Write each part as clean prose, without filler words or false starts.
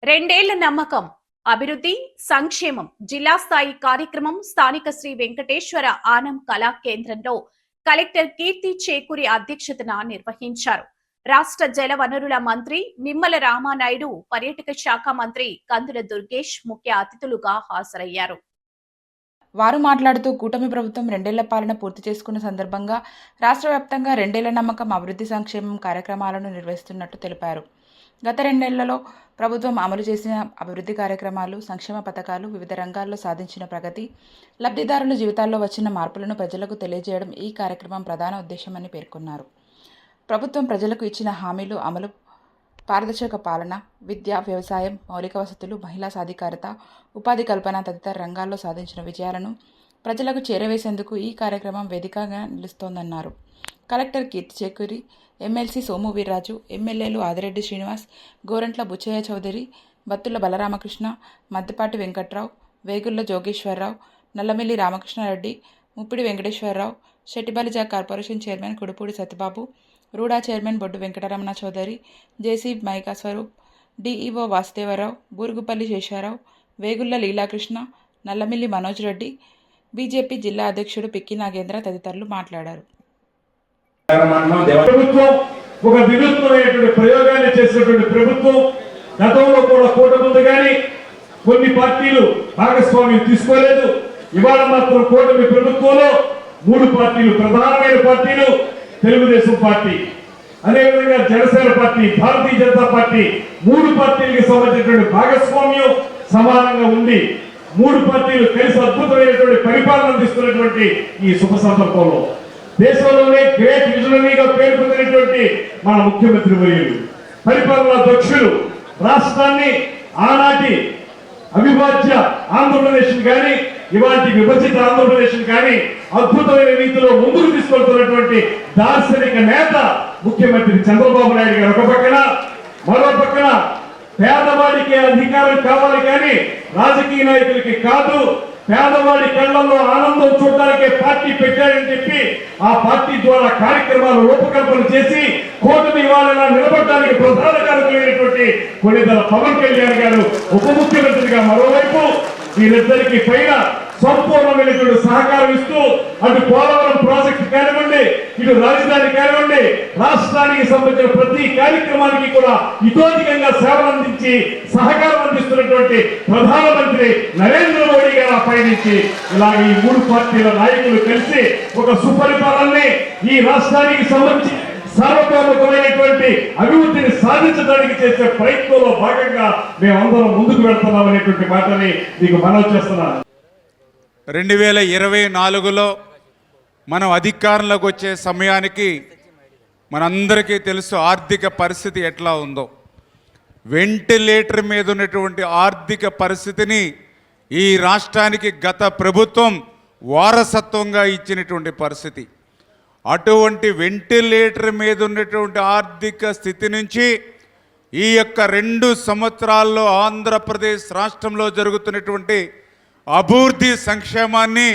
రెండేళ్ల నమ్మకం అభివృద్ధి సంక్షేమం జిల్లా స్థాయి కార్యక్రమం స్థానిక శ్రీ వెంకటేశ్వర ఆనం కళా కేంద్రంలో కలెక్టర్ కీర్తి చేకూరి అధ్యక్షతన నిర్వహించారు. రాష్ట్ర జల వనరుల మంత్రి నిమ్మల రామానాయుడు, పర్యాటక శాఖ మంత్రి కందుల దుర్గేష్ ముఖ్య అతిథులుగా హాజరయ్యారు. వారు మాట్లాడుతూ కూటమి ప్రభుత్వం రెండేళ్ల పాలన పూర్తి చేసుకున్న సందర్భంగా రాష్ట్ర వ్యాప్తంగా రెండేళ్ల నమ్మకం అభివృద్ధి సంక్షేమం కార్యక్రమాలను నిర్వహిస్తున్నట్టు తెలిపారు. గత రెండేళ్లలో ప్రభుత్వం అమలు చేసిన అభివృద్ధి కార్యక్రమాలు, సంక్షేమ పథకాలు, వివిధ రంగాల్లో సాధించిన ప్రగతి, లబ్ధిదారుల జీవితాల్లో వచ్చిన మార్పులను ప్రజలకు తెలియజేయడం ఈ కార్యక్రమం ప్రధాన ఉద్దేశమని పేర్కొన్నారు. ప్రభుత్వం ప్రజలకు ఇచ్చిన హామీలు అమలు, పారదర్శక పాలన, విద్య, వ్యవసాయం, మౌలిక వసతులు, మహిళా సాధికారత, ఉపాధి కల్పన తదితర రంగాల్లో సాధించిన విజయాలను ప్రజలకు చేరవేసేందుకు ఈ కార్యక్రమం వేదికగా నిలుస్తోందన్నారు. కలెక్టర్ కీర్తి చేకూరి, ఎమ్మెల్సీ సోము వీర్రాజు, ఎమ్మెల్యేలు Adireddy Srinivas, Gorantla Butchaiah Chowdary, Bathula Balaramakrishna, Maddipati Venkatrao, Vegulla Jogeswararao, Nallamilli Ramakrishnareddy, Muppidi Venkateswararao, Settibalija corporation chairman Kudupudi Satyababu, RUDA chairman Boddu Venkataramana Chowdary, JC Maika Swaroop, DEO Vasudevarao, Burugupalli Sesharao, Vegulla Leelakrishna, Nallamilli Manoj Reddy, BJP జిల్లా అధ్యక్షుడు పిక్కి నాగేంద్ర తదితరులు మాట్లాడారు. ప్రభుత్వం ఒక వినూత్నమైనటువంటి ప్రయోగాన్ని చేసినటువంటి ప్రభుత్వం. గతంలో కూడా కూటమి కానీ కొన్ని పార్టీలు భాగస్వామ్యం తీసుకోలేదు. ఇవాళ మాత్రం కూటమి ప్రభుత్వంలో 3 పార్టీలు, ప్రధానమైన పార్టీలు తెలుగుదేశం పార్టీ, అదేవిధంగా జనసేన పార్టీ, భారతీయ జనతా పార్టీ, 3 పార్టీలకు సంబంధించినటువంటి భాగస్వామ్యం సమానంగా ఉంది. 3 పార్టీలు కలిసి అద్భుతమైనటువంటి పరిపాలన అందిస్తున్నటువంటి ఈ శుభ సందర్భంలో దేశంలోనే గ్రేట్ విజనరీగా పేరు పొందినటువంటి మన ముఖ్యమంత్రి వర్యులు, పరిపాలనా దక్షులు, రాష్ట్రాన్ని ఆనాటి అవిభాజ్య ఆంధ్రప్రదేశ్ కానీ ఇవాటి విభజిత ఆంధ్రప్రదేశ్ కానీ అద్భుతమైన రీతిలో ముందుకు తీసుకెళ్తున్నటువంటి దార్శనిక నేత ముఖ్యమంత్రి చంద్రబాబు నాయుడు గారు ఒక పక్కన, మరో పక్కన పేదవాడికి అధికారం కావాలి కానీ రాజకీయ నాయకులకి కాదు, పేదవాడి కళ్ళల్లో ఆనందం చూడడానికే పార్టీ పెట్టాడని చెప్పి ఆ పార్టీ ద్వారా కార్యక్రమాలు రూపకల్పన చేసి కూటమి ఇవాళ నిలబడడానికి ప్రధాన కారకులైనటువంటి కొన్నిదల పవన్ కళ్యాణ్ గారు ఉప ముఖ్యమంత్రిగా, మరోవైపు వీరిద్దరికి పైన సంపూర్ణమైనటువంటి సహకారం ఇస్తూ అటు పోలవరం ప్రాజెక్టు కానివ్వండి, ఇటు రాజధాని కానివ్వండి, రాష్ట్రానికి సంబంధించిన ప్రతి కార్యక్రమానికి కూడా ఇతోధికంగా సేవలు అందించి సహకారం అందిస్తున్నటువంటి ప్రధానమంత్రి నరేంద్ర మోడీ గారు పయనించి ఇలాగ ఈ 3 పార్టీల నాయకులు కలిసి ఒక సుపరిపాలనని ఈ రాష్ట్రానికి సంబంధించి సార్వత్రికమైనటువంటి అభివృద్ధిని సాధించడానికి చేసే ప్రయత్నంలో భాగంగా మేమందరం ముందుకు వెళ్తున్నాం అనేటువంటి మాటని మీకు మనవి చేస్తున్నాను. 2024లో మనం అధికారంలోకి వచ్చే సమయానికి మనందరికీ తెలుసు ఆర్థిక పరిస్థితి ఎట్లా ఉందో. వెంటిలేటర్ మీద ఉన్నటువంటి ఆర్థిక పరిస్థితిని ఈ రాష్ట్రానికి గత ప్రభుత్వం వారసత్వంగా ఇచ్చినటువంటి పరిస్థితి. అటువంటి వెంటిలేటర్ మీద ఉన్నటువంటి ఆర్థిక స్థితి నుంచి ఈ యొక్క 2 సంవత్సరాల్లో ఆంధ్రప్రదేశ్ రాష్ట్రంలో జరుగుతున్నటువంటి అభివృద్ధి సంక్షేమాన్ని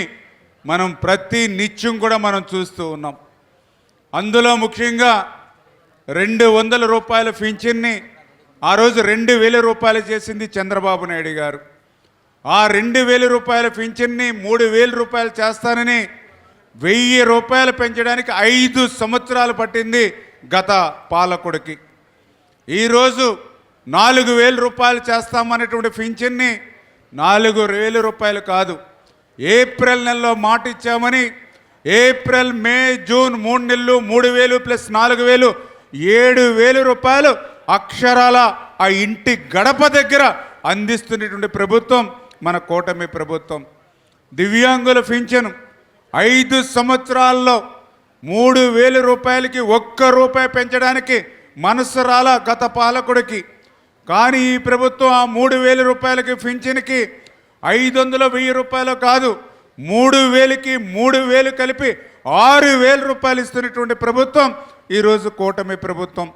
మనం ప్రతి నిత్యం కూడా మనం చూస్తూ ఉన్నాం. అందులో ముఖ్యంగా 200 రూపాయల పింఛన్ని ఆ రోజు 2000 రూపాయలు చేసింది చంద్రబాబు నాయుడు గారు. ఆ 2000 రూపాయల పింఛన్ని 3000 రూపాయలు చేస్తానని 1000 రూపాయలు పెంచడానికి 5 సంవత్సరాలు పట్టింది గత పాలకుడికి. ఈరోజు 4000 రూపాయలు చేస్తామనేటువంటి పింఛన్ని 4000 రూపాయలు కాదు, ఏప్రిల్ నెలలో మాట ఇచ్చామని ఏప్రిల్, మే, జూన్ 3 నెలలు 3000 ప్లస్ 4000 7000 రూపాయలు అక్షరాల ఆ ఇంటి గడప దగ్గర అందిస్తున్నటువంటి ప్రభుత్వం మన కూటమి ప్రభుత్వం. దివ్యాంగుల పింఛను 5 సంవత్సరాల్లో 3000 రూపాయలకి 1 రూపాయి పెంచడానికి మనసు రాల గత పాలకుడికి. కానీ ఈ ప్రభుత్వం ఆ 3000 రూపాయలకి పింఛన్కి 500 1000 రూపాయలు కాదు, 3000కి 3000 కలిపి 6000 రూపాయలు ఇస్తున్నటువంటి ప్రభుత్వం ఈరోజు కూటమి ప్రభుత్వం.